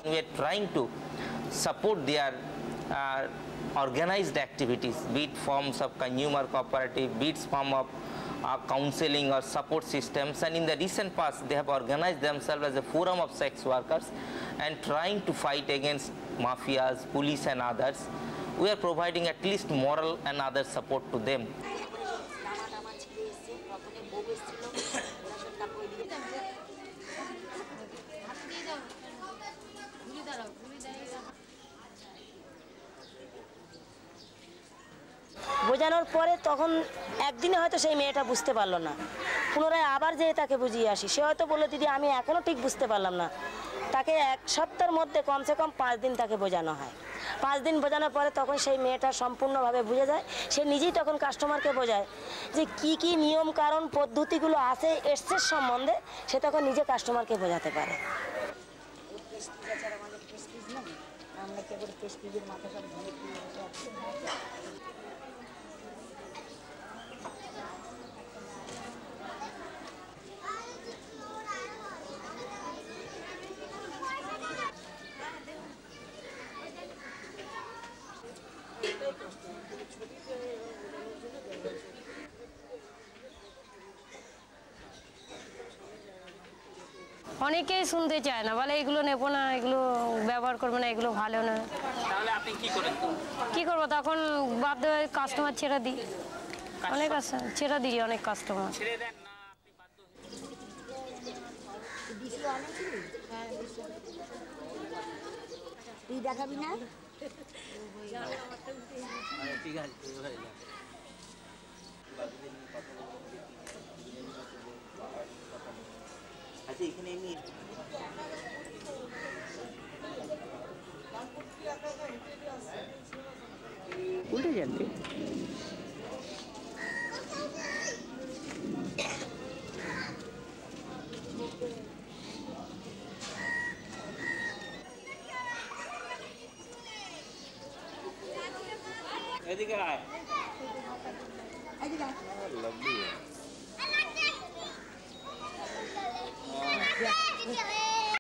We are trying to support their organized activities, be it forms of consumer cooperative, be it form of counseling or support systems, and in the recent past they have organized themselves as a forum of sex workers and trying to fight against mafias, police and others. We are providing at least moral and other support to them. বোঝানোর পরে তখন একদিনে হয়তো সেই মেয়েটা বুঝতে পারলো না, পুনরায় আবার যেয়ে তাকে বুঝিয়ে আসি, সে হয়তো বললো দিদি আমি এখনও ঠিক বুঝতে পারলাম না। তাকে এক সপ্তাহের মধ্যে কমসে কম 5 দিন তাকে বোঝানো হয়। 5 দিন বোঝানোর পরে তখন সেই মেয়েটা সম্পূর্ণভাবে বুঝে যায়, সে নিজেই তখন কাস্টমারকে বোঝায় যে কি কি নিয়ম কারণ পদ্ধতিগুলো আছে এডসের সম্বন্ধে, সে তখন নিজে কাস্টমারকে বোঝাতে পারে। অনেকেই শুনতে চায় না, বলে এগুলো নেবো না, এগুলো ব্যবহার করবো না, এগুলো ভালো না। তাহলে আপনি কি করেন? কি করবো তখন বাধ্য হয়ে কাস্টমার ছেড়ে দিই, অনেক ছেড়ে দিই, অনেক কাস্টমার ছেড়ে দেন না আপনি বাধ্য তুই দেখাবি না? ঠিক আছে আচ্ছা এখানে এমনি উল্টে যাচ্ছে। এদিকে আয়। Lovely.